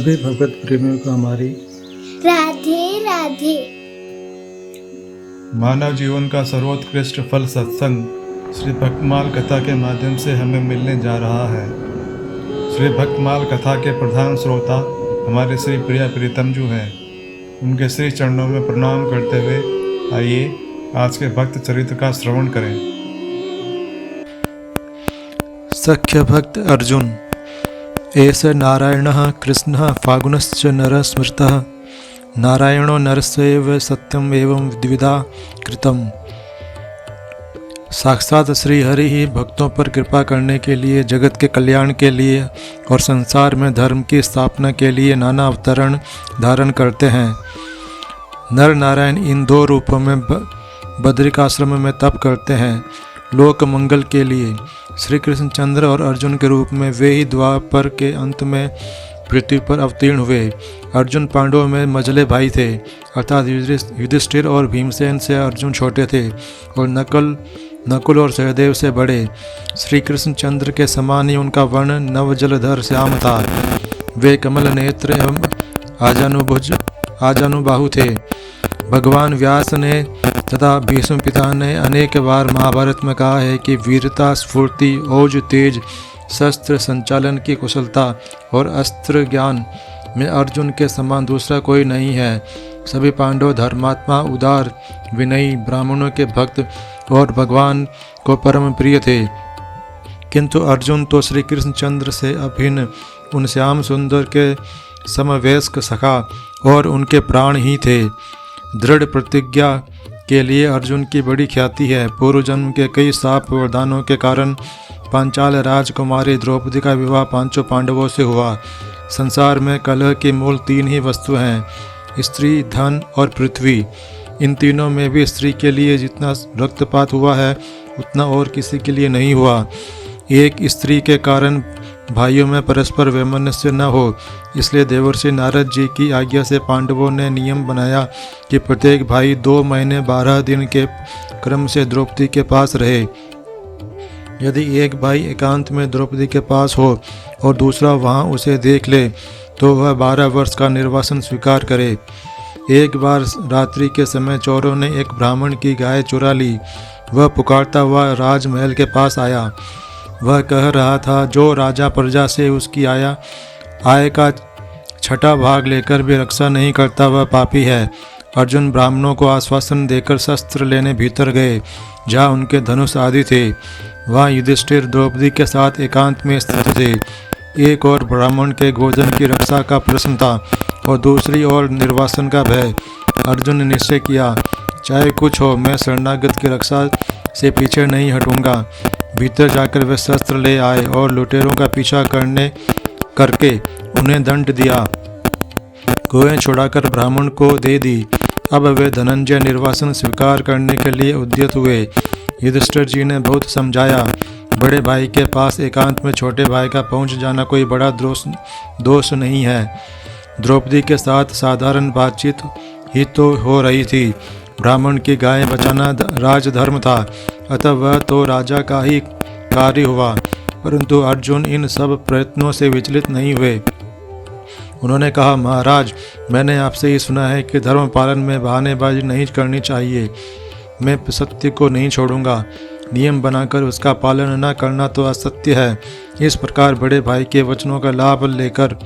सभी भगवत प्रेमियों को हमारी राधे राधे। मानव जीवन का सर्वोत्कृष्ट फल सत्संग श्री भक्तमाल कथा के माध्यम से हमें मिलने जा रहा है। श्री भक्तमाल कथा के प्रधान श्रोता हमारे श्री प्रिया प्रीतम जी हैं। उनके श्री चरणों में प्रणाम करते हुए आइए आज के भक्त चरित्र का श्रवण करें। सख्य भक्त अर्जुन। एष नारायणः कृष्णः फागुनश्च नरः स्मृतः। नारायणो नरस्यैव सत्यम एवं द्विधा कृतम। साक्षात श्री हरि ही भक्तों पर कृपा करने के लिए, जगत के कल्याण के लिए और संसार में धर्म की स्थापना के लिए नाना अवतरण धारण करते हैं। नर नारायण इन दो रूपों में बद्रिकाश्रम में तप करते हैं। लोक मंगल के लिए श्री कृष्णचंद्र और अर्जुन के रूप में वे ही द्वापर के अंत में पृथ्वी पर अवतीर्ण हुए। अर्जुन पांडवों में मझले भाई थे, अर्थात युधिष्ठिर और भीमसेन से अर्जुन छोटे थे और नकुल और सहदेव से बड़े। श्री कृष्णचंद्र के समान ही उनका वर्ण नवजलधर श्याम था। वे कमल नेत्र एवं आजानुबाहु थे। भगवान व्यास ने तथा भीष्म पिता ने अनेक बार महाभारत में कहा है कि वीरता, स्फूर्ति, ओज, तेज, शस्त्र संचालन की कुशलता और अस्त्र ज्ञान में अर्जुन के समान दूसरा कोई नहीं है। सभी पांडव धर्मात्मा, उदार, विनयी, ब्राह्मणों के भक्त और भगवान को परम प्रिय थे। किंतु अर्जुन तो श्री कृष्णचंद्र से अभिन्न उन श्याम सुंदर के समवयस्क सखा और उनके प्राण ही थे। दृढ़ प्रतिज्ञा के लिए अर्जुन की बड़ी ख्याति है। पूर्व जन्म के कई शाप वरदानों के कारण पांचाल राजकुमारी द्रौपदी का विवाह पांचों पांडवों से हुआ। संसार में कलह की मूल तीन ही वस्तु हैं, स्त्री, धन और पृथ्वी। इन तीनों में भी स्त्री के लिए जितना रक्तपात हुआ है उतना और किसी के लिए नहीं हुआ। एक स्त्री के कारण भाइयों में परस्पर वैमनस्य न हो, इसलिए देवर्षि नारद जी की आज्ञा से पांडवों ने नियम बनाया कि प्रत्येक भाई 2 महीने 12 दिन के क्रम से द्रौपदी के पास रहे। यदि एक भाई एकांत में द्रौपदी के पास हो और दूसरा वहां उसे देख ले तो वह 12 वर्ष का निर्वासन स्वीकार करे। एक बार रात्रि के समय चोरों ने एक ब्राह्मण की गाय चुरा ली। वह पुकारता हुआ राजमहल के पास आया। वह कह रहा था, जो राजा प्रजा से उसकी आय का छठा भाग लेकर भी रक्षा नहीं करता वह पापी है। अर्जुन ब्राह्मणों को आश्वासन देकर शस्त्र लेने भीतर गए, जहाँ उनके धनुष आदि थे। वहाँ युधिष्ठिर द्रौपदी के साथ एकांत में स्थित थे। एक और ब्राह्मण के गोधन की रक्षा का प्रश्न था और दूसरी ओर निर्वासन का भय। अर्जुन ने निश्चय किया, चाहे कुछ हो मैं शरणागत की रक्षा से पीछे नहीं हटूंगा। भीतर जाकर वे शस्त्र ले आए और लुटेरों का पीछा करके उन्हें दंड दिया। गोएं छुड़ाकर ब्राह्मण को दे दी। अब वे धनंजय निर्वासन स्वीकार करने के लिए उद्यत हुए। युधिष्ठिर जी ने बहुत समझाया, बड़े भाई के पास एकांत में छोटे भाई का पहुंच जाना कोई बड़ा दोष नहीं है। द्रौपदी के साथ साधारण बातचीत ही तो हो रही थी। ब्राह्मण की गाय बचाना राजधर्म था, अतः वह तो राजा का ही कार्य हुआ। परंतु अर्जुन इन सब प्रयत्नों से विचलित नहीं हुए। उन्होंने कहा, महाराज, मैंने आपसे ही सुना है कि धर्म पालन में बहानेबाजी नहीं करनी चाहिए। मैं सत्य को नहीं छोड़ूंगा। नियम बनाकर उसका पालन न करना तो असत्य है। इस प्रकार बड़े भाई के वचनों का लाभ लेकर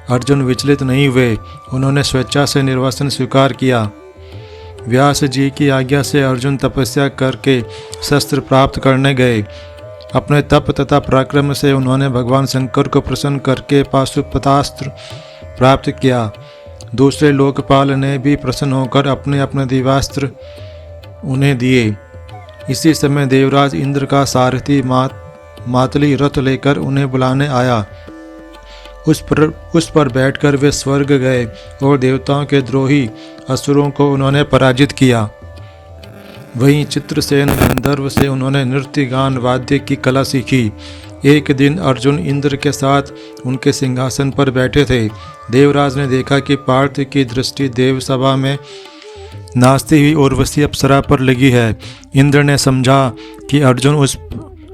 अर्जुन विचलित नहीं हुए। उन्होंने स्वेच्छा से निर्वासन स्वीकार किया। व्यास जी की आज्ञा से अर्जुन तपस्या करके शस्त्र प्राप्त करने गए। अपने तप तथा पराक्रम से उन्होंने भगवान शंकर को प्रसन्न करके पाशुपतास्त्र प्राप्त किया। दूसरे लोकपाल ने भी प्रसन्न होकर अपने अपने दिव्यास्त्र उन्हें दिए। इसी समय देवराज इंद्र का सारथी मातली रथ लेकर उन्हें बुलाने आया। उस पर बैठकर वे स्वर्ग गए और देवताओं के द्रोही असुरों को उन्होंने पराजित किया। वहीं चित्रसेन गंधर्व से उन्होंने नृत्य, गान, वाद्य की कला सीखी। एक दिन अर्जुन इंद्र के साथ उनके सिंहासन पर बैठे थे। देवराज ने देखा कि पार्थ की दृष्टि देवसभा में नाचती हुई उर्वशी अप्सरा पर लगी है। इंद्र ने समझा कि अर्जुन उस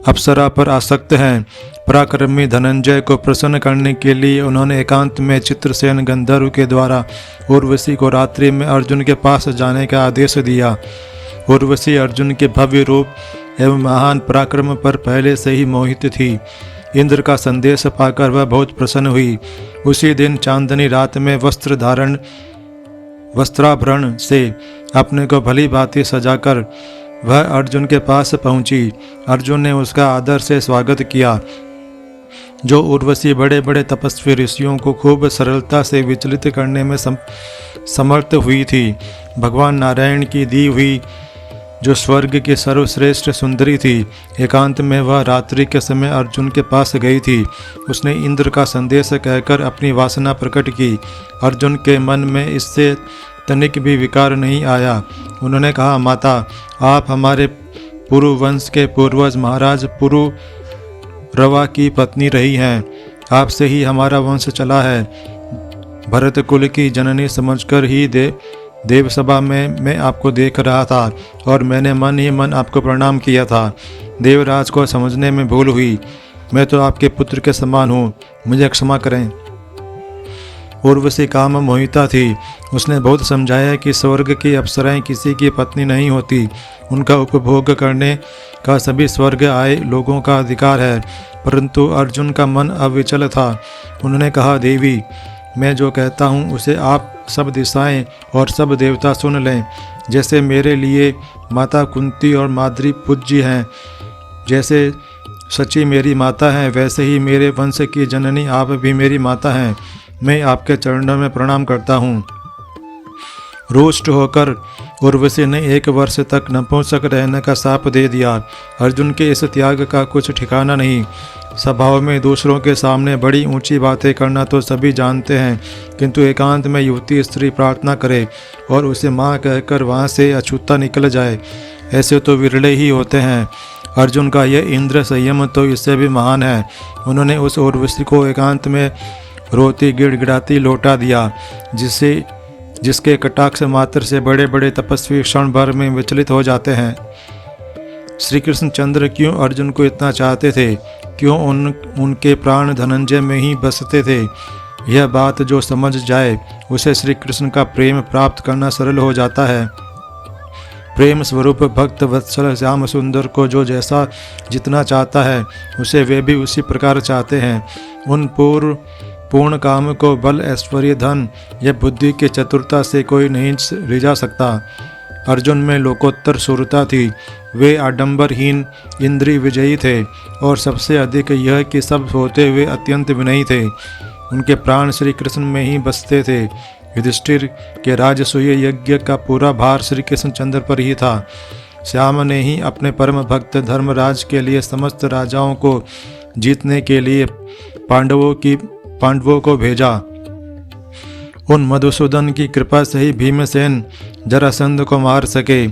अप्सरा पर आसक्त हैं। पराक्रमी धनंजय को प्रसन्न करने के लिए उन्होंने एकांत में चित्रसेन गंधर्व के द्वारा उर्वशी को रात्रि में अर्जुन के पास जाने का आदेश दिया। उर्वशी अर्जुन के भव्य रूप एवं महान पराक्रम पर पहले से ही मोहित थी। इंद्र का संदेश पाकर वह बहुत प्रसन्न हुई। उसी दिन चांदनी रात में वस्त्राभरण से अपने को भली भांति सजाकर वह अर्जुन के पास पहुंची। अर्जुन ने उसका आदर से स्वागत किया। जो उर्वशी बड़े बड़े तपस्वी ऋषियों को खूब सरलता से विचलित करने में समर्थ हुई थी, भगवान नारायण की दी हुई जो स्वर्ग की सर्वश्रेष्ठ सुंदरी थी, एकांत में वह रात्रि के समय अर्जुन के पास गई थी। उसने इंद्र का संदेश कहकर अपनी वासना प्रकट की। अर्जुन के मन में इससे तनिक भी विकार नहीं आया। उन्होंने कहा, माता, आप हमारे पुरु वंश के पूर्वज महाराज पुरुरवा की पत्नी रही हैं। आपसे ही हमारा वंश चला है। भरत कुल की जननी समझकर ही देवसभा में मैं आपको देख रहा था और मैंने मन ही मन आपको प्रणाम किया था। देवराज को समझने में भूल हुई। मैं तो आपके पुत्र के समान हूँ, मुझे क्षमा करें। उर्वशी काम मोहिता थी। उसने बहुत समझाया कि स्वर्ग की अप्सराएं किसी की पत्नी नहीं होती। उनका उपभोग करने का सभी स्वर्ग आए लोगों का अधिकार है। परंतु अर्जुन का मन अविचल था। उन्होंने कहा, देवी, मैं जो कहता हूँ उसे आप सब दिशाएं और सब देवता सुन लें। जैसे मेरे लिए माता कुंती और माद्री पूज्य हैं, जैसे सची मेरी माता हैं, वैसे ही मेरे वंश की जननी आप भी मेरी माता हैं। मैं आपके चरणों में प्रणाम करता हूँ। रुष्ट होकर उर्वशी ने 1 वर्ष तक नपुंसक रहने का शाप दे दिया। अर्जुन के इस त्याग का कुछ ठिकाना नहीं। स्वभाव में दूसरों के सामने बड़ी ऊंची बातें करना तो सभी जानते हैं, किंतु एकांत में युवती स्त्री प्रार्थना करे और उसे माँ कहकर वहाँ से अछूता निकल जाए, ऐसे तो विरले ही होते हैं। अर्जुन का यह इंद्र संयम तो इससे भी महान है। उन्होंने उस उर्वशी को एकांत में रोती गिड़गिड़ाती लौटा दिया, जिसके कटाक्ष मात्र से बड़े बड़े तपस्वी क्षण भर में विचलित हो जाते हैं। श्री कृष्ण चंद्र क्यों अर्जुन को इतना चाहते थे? क्यों उनके प्राण धनंजय में ही बसते थे? यह बात जो समझ जाए उसे श्री कृष्ण का प्रेम प्राप्त करना सरल हो जाता है। प्रेम स्वरूप भक्त वत्सल श्याम सुंदर को जो जैसा जितना चाहता है उसे वे भी उसी प्रकार चाहते हैं। उन पूर्ण काम को बल ऐश्वर्य धन या बुद्धि की चतुरता से कोई नहीं रिझा सकता। अर्जुन में लोकोत्तर शूरता थी। वे आडंबरहीन इंद्रिय विजयी थे और सबसे अधिक यह कि सब होते हुए अत्यंत विनयी थे। उनके प्राण श्री कृष्ण में ही बसते थे। युधिष्ठिर के राजसूय यज्ञ का पूरा भार श्री कृष्ण चंद्र पर ही था। श्याम ने ही अपने परम भक्त धर्मराज के लिए समस्त राजाओं को जीतने के लिए पांडवों को भेजा। उन मधुसूदन की कृपा से ही भीमसेन जरासंध को मार सके।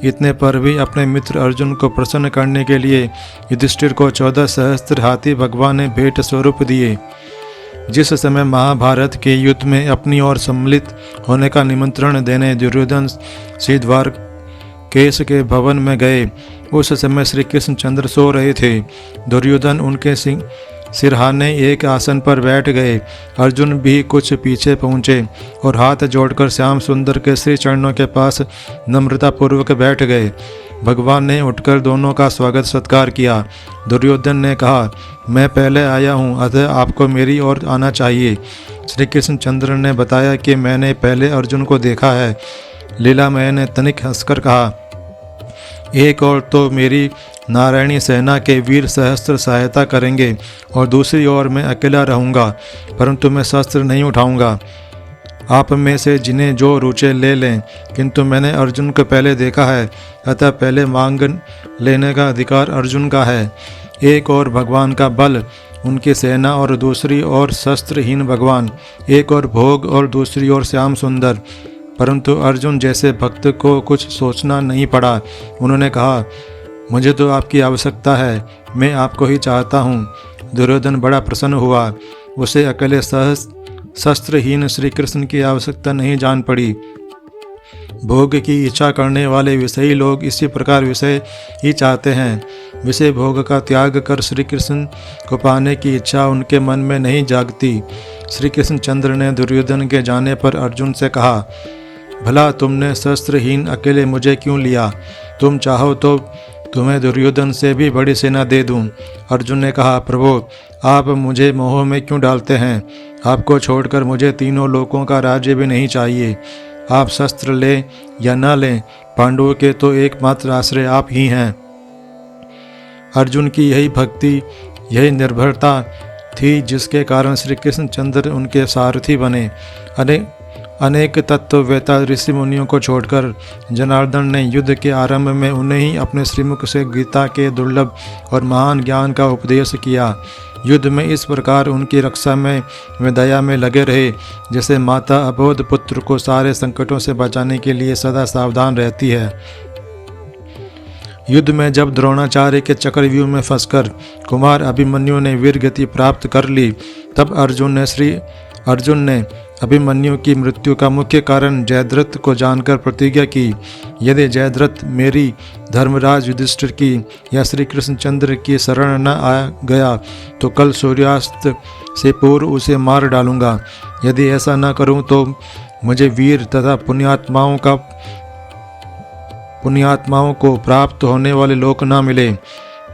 इतने पर भी अपने मित्र अर्जुन को प्रसन्न करने के लिए युधिष्ठिर को 14 सहस्त्र हाथी भगवान ने भेंट स्वरूप दिए। जिस समय महाभारत के युद्ध में अपनी ओर सम्मिलित होने का निमंत्रण देने दुर्योधन श्रीद्वार केश के भवन में गए, उस समय श्री कृष्ण चंद्र सो रहे थे। दुर्योधन उनके सिरहाने एक आसन पर बैठ गए। अर्जुन भी कुछ पीछे पहुँचे और हाथ जोड़कर श्याम सुंदर के श्री चरणों के पास नम्रतापूर्वक बैठ गए। भगवान ने उठकर दोनों का स्वागत सत्कार किया। दुर्योधन ने कहा, मैं पहले आया हूँ, अतः आपको मेरी ओर आना चाहिए। श्री कृष्ण चंद्र ने बताया कि मैंने पहले अर्जुन को देखा है। लीलामय ने तनिक हंसकर कहा, एक और तो मेरी नारायणी सेना के वीर सहस्त्र सहायता करेंगे और दूसरी ओर मैं अकेला रहूँगा, परंतु मैं शस्त्र नहीं उठाऊँगा। आप में से जिन्हें जो रुचे ले लें, किंतु मैंने अर्जुन को पहले देखा है, अतः पहले मांग लेने का अधिकार अर्जुन का है। एक और भगवान का बल, उनकी सेना और दूसरी ओर शस्त्रहीन भगवान, एक और भोग और दूसरी ओर श्याम सुंदर। परंतु अर्जुन जैसे भक्त को कुछ सोचना नहीं पड़ा। उन्होंने कहा, मुझे तो आपकी आवश्यकता है, मैं आपको ही चाहता हूँ। दुर्योधन बड़ा प्रसन्न हुआ। उसे अकेले शस्त्रहीन श्री कृष्ण की आवश्यकता नहीं जान पड़ी। भोग की इच्छा करने वाले विषयी लोग इसी प्रकार विषय ही चाहते हैं। विषय भोग का त्याग कर श्री कृष्ण को पाने की इच्छा उनके मन में नहीं जागती। श्री कृष्ण चंद्र ने दुर्योधन के जाने पर अर्जुन से कहा, भला तुमने शस्त्रहीन अकेले मुझे क्यों लिया? तुम चाहो तो तुम्हें दुर्योधन से भी बड़ी सेना दे दूं। अर्जुन ने कहा, प्रभु आप मुझे मोह में क्यों डालते हैं? आपको छोड़कर मुझे तीनों लोकों का राज्य भी नहीं चाहिए। आप शस्त्र लें या न लें, पांडवों के तो एकमात्र आश्रय आप ही हैं। अर्जुन की यही भक्ति, यही निर्भरता थी जिसके कारण श्री कृष्ण चंद्र उनके सारथी बने। अनेक तत्ववेता ऋषि मुनियों को छोड़कर जनार्दन ने युद्ध के आरंभ में उन्हें ही अपने श्रीमुख से गीता के दुर्लभ और महान ज्ञान का उपदेश किया। युद्ध में इस प्रकार उनकी रक्षा में वे दया में लगे रहे, जैसे माता अबोध पुत्र को सारे संकटों से बचाने के लिए सदा सावधान रहती है। युद्ध में जब द्रोणाचार्य के चक्रव्यूह में फंसकर कुमार अभिमन्यु ने वीर गति प्राप्त कर ली, तब अर्जुन ने अभिमन्यु की मृत्यु का मुख्य कारण जयद्रथ को जानकर प्रतिज्ञा की, यदि जयद्रथ मेरी, धर्मराज युधिष्ठिर की या श्री कृष्णचंद्र की शरण न आ गया तो कल सूर्यास्त से पूर्व उसे मार डालूंगा। यदि ऐसा न करूं तो मुझे वीर तथा पुण्यात्माओं को प्राप्त होने वाले लोक न मिले।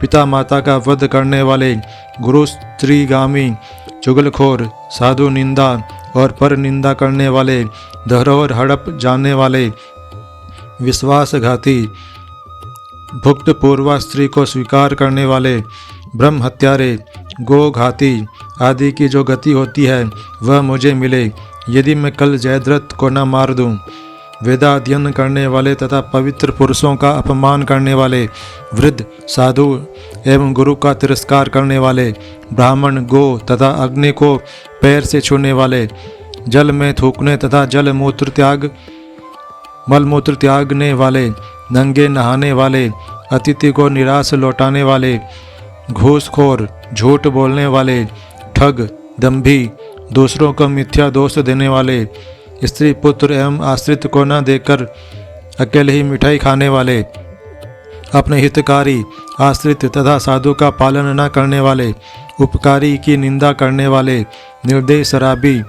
पिता माता का वध करने वाले, गुरु स्त्रीगामी, चुगलखोर, साधु निंदा और पर निंदा करने वाले, धरोहर हड़प जाने वाले, विश्वासघाती, भुक्त पूर्वा स्त्री को स्वीकार करने वाले, ब्रह्म हत्यारे, गो घाती आदि की जो गति होती है वह मुझे मिले, यदि मैं कल जयद्रथ को न मार दूं। वेदाध्ययन करने वाले तथा पवित्र पुरुषों का अपमान करने वाले, वृद्ध, साधु एवं गुरु का तिरस्कार करने वाले, ब्राह्मण, गो तथा अग्नि को पैर से छूने वाले, जल में थूकने तथा मलमूत्र त्यागने वाले, नंगे नहाने वाले, अतिथि को निराश लौटाने वाले, घूसखोर, झूठ बोलने वाले, ठग, दंभी, दूसरों को मिथ्या दोष देने वाले, स्त्री पुत्र एवं आश्रित को न देकर अकेले ही मिठाई खाने वाले, अपने हितकारी, आश्रित तथा साधु का पालन न करने वाले, उपकारी की निंदा करने वाले, निर्दयी, शराबी,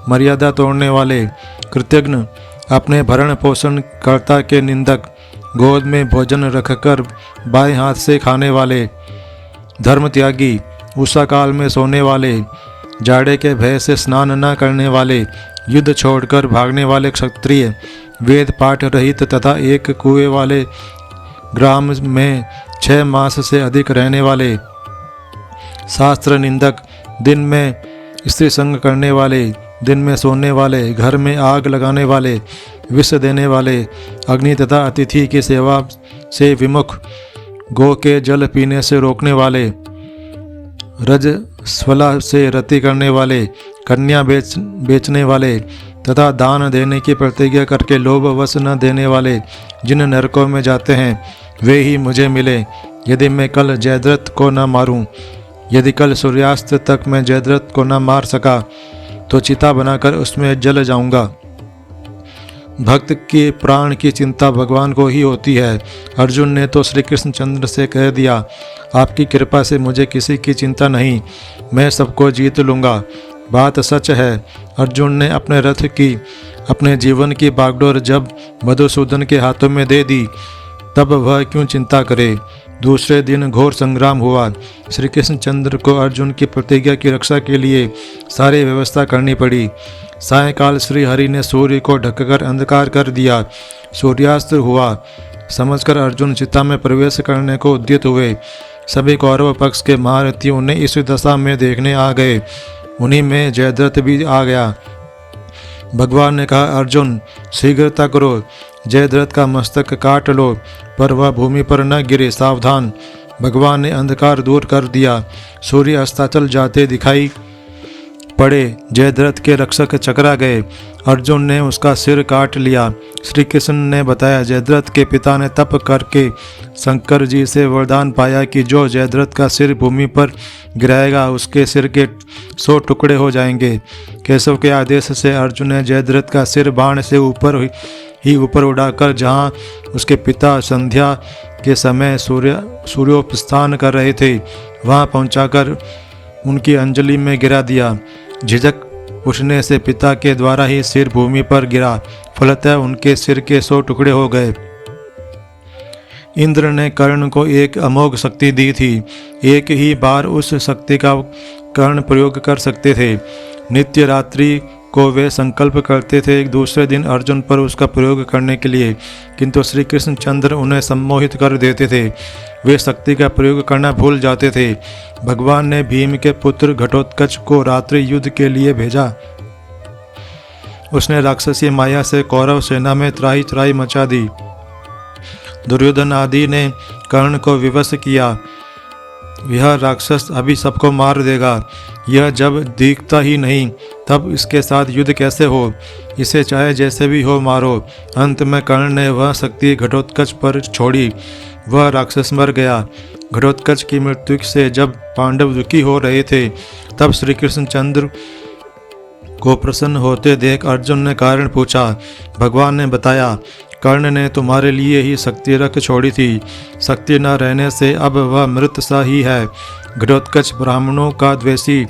मर्यादा तोड़ने वाले, कृतज्ञ, अपने भरण पोषण कर्ता के निंदक, गोद में भोजन रखकर बाएं हाथ से खाने वाले, धर्म त्यागी, उषा काल में सोने वाले, जाड़े के भय से स्नान न करने वाले, युद्ध छोड़कर भागने वाले क्षत्रिय, वेद पाठ रहित तथा एक कुएं वाले ग्राम में 6 मास से अधिक रहने वाले, शास्त्र निंदक, दिन में स्त्री संग करने वाले, दिन में सोने वाले, घर में आग लगाने वाले, विष देने वाले, अग्नि तथा अतिथि की सेवा से विमुख, गो के जल पीने से रोकने वाले, रजस्वला से रति करने वाले, कन्या बेचने वाले तथा दान देने की प्रतिज्ञा करके लोभवश न देने वाले, जिन नरकों में जाते हैं वे ही मुझे मिले, यदि मैं कल जयद्रथ को न मारूं। यदि कल सूर्यास्त तक मैं जयद्रथ को न मार सका तो चिता बनाकर उसमें जल जाऊंगा। भक्त के प्राण की चिंता भगवान को ही होती है। अर्जुन ने तो श्री कृष्णचंद्र से कह दिया, आपकी कृपा से मुझे किसी की चिंता नहीं, मैं सबको जीत लूँगा। बात सच है। अर्जुन ने अपने रथ की, अपने जीवन की बागडोर जब मधुसूदन के हाथों में दे दी तब वह क्यों चिंता करे। दूसरे दिन घोर संग्राम हुआ। श्री कृष्णचंद्र को अर्जुन की प्रतिज्ञा की रक्षा के लिए सारी व्यवस्था करनी पड़ी। सायंकाल श्री हरि ने सूर्य को ढककर अंधकार कर दिया। सूर्यास्त हुआ। समझकर अर्जुन चिता में प्रवेश करने को उद्यत हुए। सभी कौरव पक्ष के महारथी उन्हें इस दशा में देखने आ गए। उन्हीं में जयद्रथ भी आ गया। भगवान ने कहा, अर्जुन शीघ्रता करो, जयद्रथ का मस्तक काट लो, पर वह भूमि पर न गिरे, सावधान। भगवान ने अंधकार दूर कर दिया। सूर्य अस्ताचल जाते दिखाई पड़े। जयद्रथ के रक्षक चकरा गए। अर्जुन ने उसका सिर काट लिया। श्री कृष्ण ने बताया, जयद्रथ के पिता ने तप करके शंकर जी से वरदान पाया कि जो जयद्रथ का सिर भूमि पर गिराएगा उसके सिर के 100 टुकड़े हो जाएंगे। केशव के आदेश से अर्जुन ने जयद्रथ का सिर बाण से ऊपर ही ऊपर उड़ाकर जहाँ उसके पिता संध्या के समय सूर्योपस्थान कर रहे थे वहाँ पहुँचाकर उनकी अंजलि में गिरा दिया। झिझक उठने से पिता के द्वारा ही सिर भूमि पर गिरा, फलतः उनके सिर के 100 टुकड़े हो गए। इंद्र ने कर्ण को एक अमोघ शक्ति दी थी। एक ही बार उस शक्ति का कर्ण प्रयोग कर सकते थे। नित्य रात्रि को वे संकल्प करते थे एक दूसरे दिन अर्जुन पर उसका प्रयोग करने के लिए, किंतु श्री कृष्णचंद्र उन्हें सम्मोहित कर देते थे। वे शक्ति का प्रयोग करना भूल जाते थे। भगवान ने भीम के पुत्र घटोत्कच को रात्रि युद्ध के लिए भेजा। उसने राक्षसी माया से कौरव सेना में त्राही त्राही मचा दी। दुर्योधन आदि ने कर्ण को विवश किया। यह राक्षस अभी सबको मार देगा। यह जब दिखता ही नहीं तब इसके साथ युद्ध कैसे हो? इसे चाहे जैसे भी हो मारो। अंत में कर्ण ने वह शक्ति घटोत्कच पर छोड़ी। वह राक्षस मर गया। घटोत्कच की मृत्यु से जब पांडव दुखी हो रहे थे तब श्री कृष्णचंद्र को प्रसन्न होते देख अर्जुन ने कारण पूछा। भगवान ने बताया, कर्ण ने तुम्हारे लिए ही शक्ति रख छोड़ी थी। शक्ति न रहने से अब वह मृत सा ही है। घटोत्कच ब्राह्मणों का द्वेषी,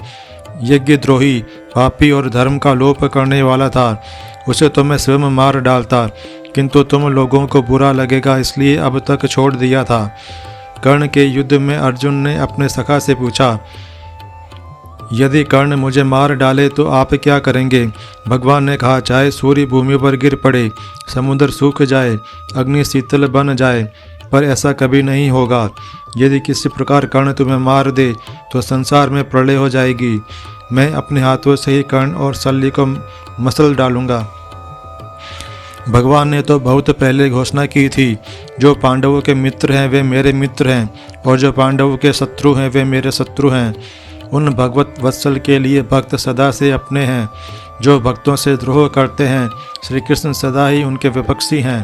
यज्ञद्रोही, पापी और धर्म का लोप करने वाला था। उसे तो मैं स्वयं मार डालता, किंतु तुम लोगों को बुरा लगेगा इसलिए अब तक छोड़ दिया था। कर्ण के युद्ध में अर्जुन ने अपने सखा से पूछा, यदि कर्ण मुझे मार डाले तो आप क्या करेंगे? भगवान ने कहा, चाहे सूर्य भूमि पर गिर पड़े, समुद्र सूख जाए, अग्नि शीतल बन जाए, पर ऐसा कभी नहीं होगा। यदि किसी प्रकार कर्ण तुम्हें मार दे तो संसार में प्रलय हो जाएगी। मैं अपने हाथों से ही कर्ण और शल्य को मसल डालूंगा। भगवान ने तो बहुत पहले घोषणा की थी, जो पांडवों के मित्र हैं वे मेरे मित्र हैं, और जो पांडवों के शत्रु हैं वे मेरे शत्रु हैं। उन भगवत वत्सल के लिए भक्त सदा से अपने हैं। जो भक्तों से द्रोह करते हैं श्री कृष्ण सदा ही उनके विपक्षी हैं।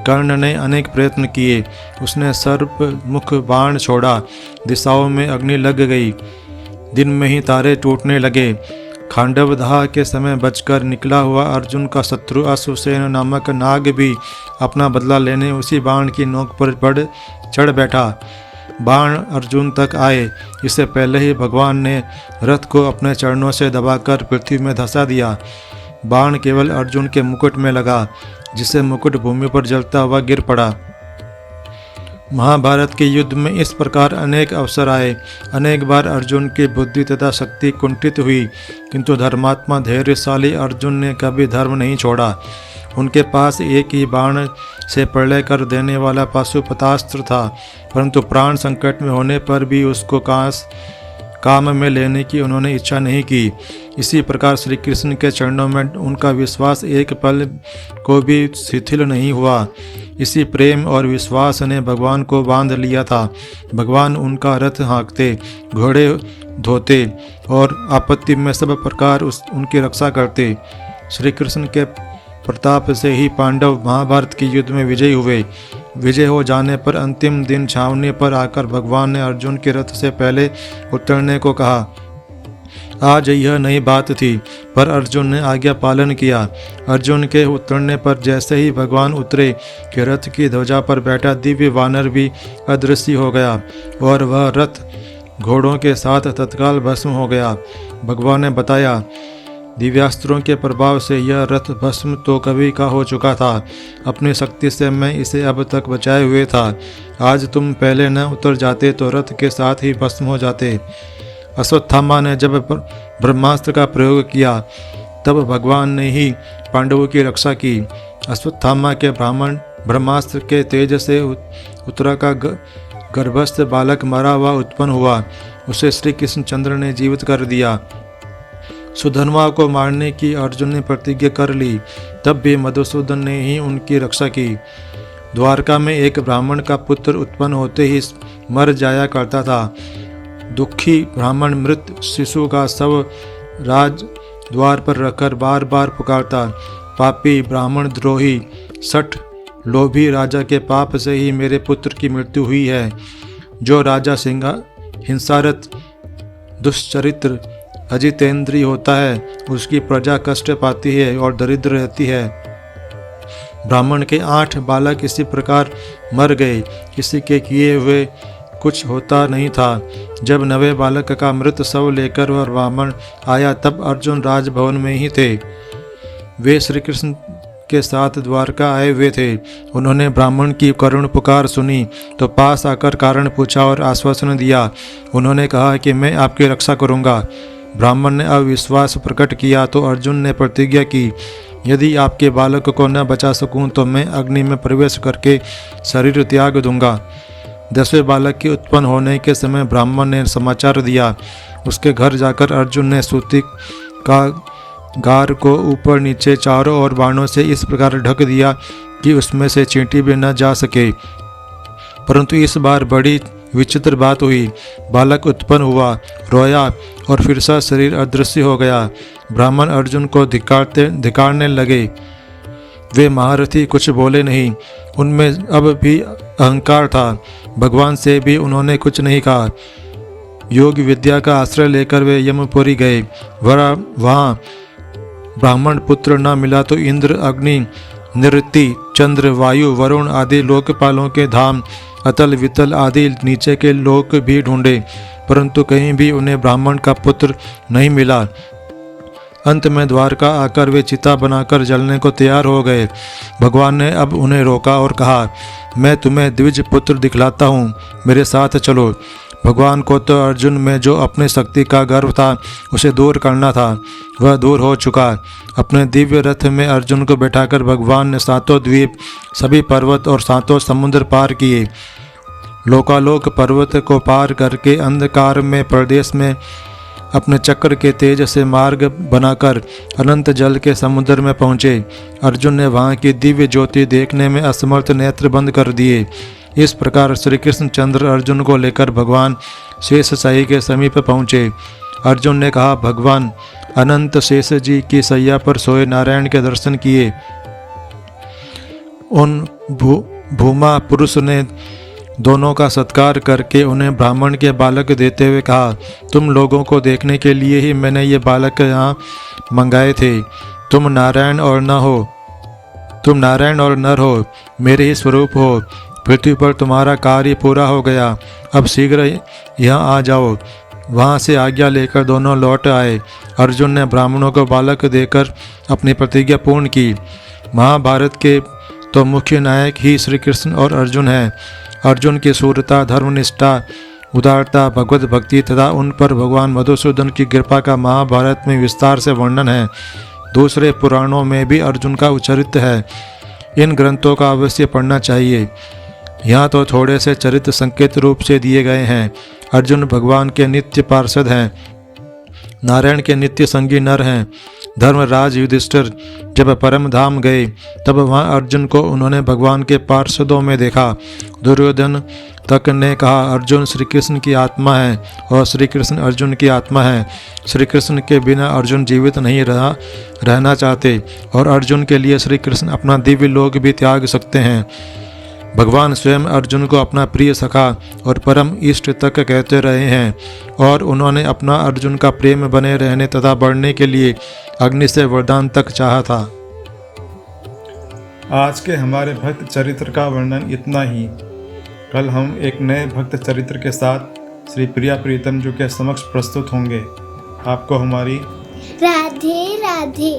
कर्ण ने अनेक प्रयत्न किए। उसने सर्प मुख बाण छोड़ा, दिशाओं में अग्नि लग गई, दिन में ही तारे टूटने लगे। खांडवदाह के समय बचकर निकला हुआ अर्जुन का शत्रु अश्वसेन नामक नाग भी अपना बदला लेने उसी बाण की नोक पर बढ़ चढ़ बैठा। बाण अर्जुन तक आए इससे पहले ही भगवान ने रथ को अपने चरणों से दबाकर पृथ्वी में धंसा दिया। बाण केवल अर्जुन के मुकुट में लगा, जिससे मुकुट भूमि पर जलता हुआ गिर पड़ा। महाभारत के युद्ध में इस प्रकार अनेक अवसर आए। अनेक बार अर्जुन की बुद्धि तथा शक्ति कुंठित हुई, किंतु धर्मात्मा धैर्यशाली अर्जुन ने कभी धर्म नहीं छोड़ा। उनके पास एक ही बाण से प्रलय कर देने वाला पाशुपतास्त्र था, परंतु प्राण संकट में होने पर भी उसको काम में लेने की उन्होंने इच्छा नहीं की। इसी प्रकार श्री कृष्ण के चरणों में उनका विश्वास एक पल को भी शिथिल नहीं हुआ। इसी प्रेम और विश्वास ने भगवान को बांध लिया था। भगवान उनका रथ हाँकते, घोड़े धोते और आपत्ति में सब प्रकार उनकी रक्षा करते। श्री कृष्ण के प्रताप से ही पांडव महाभारत के युद्ध में विजयी हुए। विजय हो जाने पर अंतिम दिन छावनी पर आकर भगवान ने अर्जुन के रथ से पहले उतरने को कहा। आज यह नई बात थी, पर अर्जुन ने आज्ञा पालन किया। अर्जुन के उतरने पर जैसे ही भगवान उतरे कि रथ की ध्वजा पर बैठा दिव्य वानर भी अदृश्य हो गया और वह रथ घोड़ों के साथ तत्काल भस्म हो गया। भगवान ने बताया, दिव्यास्त्रों के प्रभाव से यह रथ भस्म तो कभी का हो चुका था। अपनी शक्ति से मैं इसे अब तक बचाए हुए था। आज तुम पहले न उतर जाते तो रथ के साथ ही भस्म हो जाते। अश्वत्थामा ने जब ब्रह्मास्त्र का प्रयोग किया तब भगवान ने ही पांडवों की रक्षा की। अश्वत्थामा के ब्रह्मास्त्र के तेज से उत्तरा का गर्भस्थ बालक मरा हुआ उत्पन्न हुआ। उसे श्री कृष्णचंद्र ने जीवित कर दिया। सुधन्वा को मारने की अर्जुन ने प्रतिज्ञा कर ली, तब भी मधुसूदन ने ही उनकी रक्षा की। द्वारका में एक ब्राह्मण का पुत्र उत्पन्न होते ही मर जाया करता था। दुखी ब्राह्मण मृत शिशु का शव राज द्वार पर रखकर बार बार पुकारता, पापी ब्राह्मण द्रोही सठ लोभी राजा के पाप से ही मेरे पुत्र की मृत्यु हुई है। जो राजा हिंसारत दुष्चरित्र अजितेंद्रीय होता है उसकी प्रजा कष्ट पाती है और दरिद्र रहती है। ब्राह्मण के 8 बालक इसी प्रकार मर गए। किसी के किए हुए कुछ होता नहीं था। जब 9वें बालक का मृत शव लेकर वह ब्राह्मण आया तब अर्जुन राजभवन में ही थे। वे श्री कृष्ण के साथ द्वारका आए हुए थे। उन्होंने ब्राह्मण की करुण पुकार सुनी तो पास आकर कारण पूछा और आश्वासन दिया। उन्होंने कहा कि मैं आपकी रक्षा करूंगा। ब्राह्मण ने अविश्वास प्रकट किया तो अर्जुन ने प्रतिज्ञा की, यदि आपके बालक को न बचा सकूं तो मैं अग्नि में प्रवेश करके शरीर त्याग दूंगा। 10वें बालक के उत्पन्न होने के समय ब्राह्मण ने समाचार दिया। उसके घर जाकर अर्जुन ने सूती का गार को ऊपर नीचे चारों ओर बाणों से इस प्रकार ढक दिया कि उसमें से चींटी भी न जा सके। परंतु इस बार बड़ी विचित्र बात हुई। बालक उत्पन्न हुआ, रोया और फिर सा शरीर अदृश्य हो गया। ब्राह्मण अर्जुन को धिक्कारने लगे। वे महारथी कुछ बोले नहीं। उनमें अब भी अहंकार था। भगवान से भी उन्होंने कुछ नहीं कहा। योग विद्या का आश्रय लेकर वे यमपुरी गए। वहाँ ब्राह्मण पुत्र न मिला तो इंद्र, अग्नि, निरति, चंद्र, वायु, वरुण आदि लोकपालों के धाम, अतल वितल आदि नीचे के लोक भी ढूंढे, परंतु कहीं भी उन्हें ब्राह्मण का पुत्र नहीं मिला। अंत में द्वारका आकर वे चिता बनाकर जलने को तैयार हो गए। भगवान ने अब उन्हें रोका और कहा, मैं तुम्हें द्विज पुत्र दिखलाता हूँ, मेरे साथ चलो। भगवान को तो अर्जुन में जो अपनी शक्ति का गर्व था उसे दूर करना था। वह दूर हो चुका। अपने दिव्य रथ में अर्जुन को बैठाकर भगवान ने 7 द्वीप, सभी पर्वत और 7 समुद्र पार किए। लोकालोक पर्वत को पार करके अंधकार में प्रदेश में अपने चक्र के तेज से मार्ग बनाकर अनंत जल के समुद्र में पहुँचे। अर्जुन ने वहाँ की दिव्य ज्योति देखने में असमर्थ नेत्र बंद कर दिए। इस प्रकार श्री कृष्ण चंद्र अर्जुन को लेकर भगवान शेषशाही के समीप पहुँचे। अर्जुन ने कहा, भगवान अनंत शेष जी की सैया पर सोए नारायण के दर्शन किए। उन भूमा पुरुष ने दोनों का सत्कार करके उन्हें ब्राह्मण के बालक देते हुए कहा, तुम लोगों को देखने के लिए ही मैंने ये बालक यहाँ मंगाए थे। तुम नारायण और नर हो, मेरे ही स्वरूप हो। पृथ्वी पर तुम्हारा कार्य पूरा हो गया। अब शीघ्र यहाँ आ जाओ। वहाँ से आज्ञा लेकर दोनों लौट आए। अर्जुन ने ब्राह्मणों को बालक देकर अपनी प्रतिज्ञा पूर्ण की। महाभारत के तो मुख्य नायक ही श्री कृष्ण और अर्जुन हैं। अर्जुन की शूरता, धर्मनिष्ठा, उदारता, भगवत भक्ति तथा उन पर भगवान मधुसूदन की कृपा का महाभारत में विस्तार से वर्णन है। दूसरे पुराणों में भी अर्जुन का उच्चरित है। इन ग्रंथों का अवश्य पढ़ना चाहिए। यहाँ तो थोड़े से चरित्र संकेत रूप से दिए गए हैं। अर्जुन भगवान के नित्य पार्षद हैं, नारायण के नित्य संगी नर हैं। धर्मराज युधिष्ठिर जब परम धाम गए तब वहाँ अर्जुन को उन्होंने भगवान के पार्षदों में देखा। दुर्योधन तक ने कहा, अर्जुन श्री कृष्ण की आत्मा है और श्री कृष्ण अर्जुन की आत्मा है। श्री कृष्ण के बिना अर्जुन जीवित नहीं रहना चाहते और अर्जुन के लिए श्री कृष्ण अपना दिव्य लोक भी त्याग सकते हैं। भगवान स्वयं अर्जुन को अपना प्रिय सखा और परम इष्ट तक कहते रहे हैं और उन्होंने अपना अर्जुन का प्रेम बने रहने तथा बढ़ने के लिए अग्नि से वरदान तक चाहा था। आज के हमारे भक्त चरित्र का वर्णन इतना ही। कल हम एक नए भक्त चरित्र के साथ श्री प्रिया प्रीतम जी के समक्ष प्रस्तुत होंगे। आपको हमारी राधे राधे।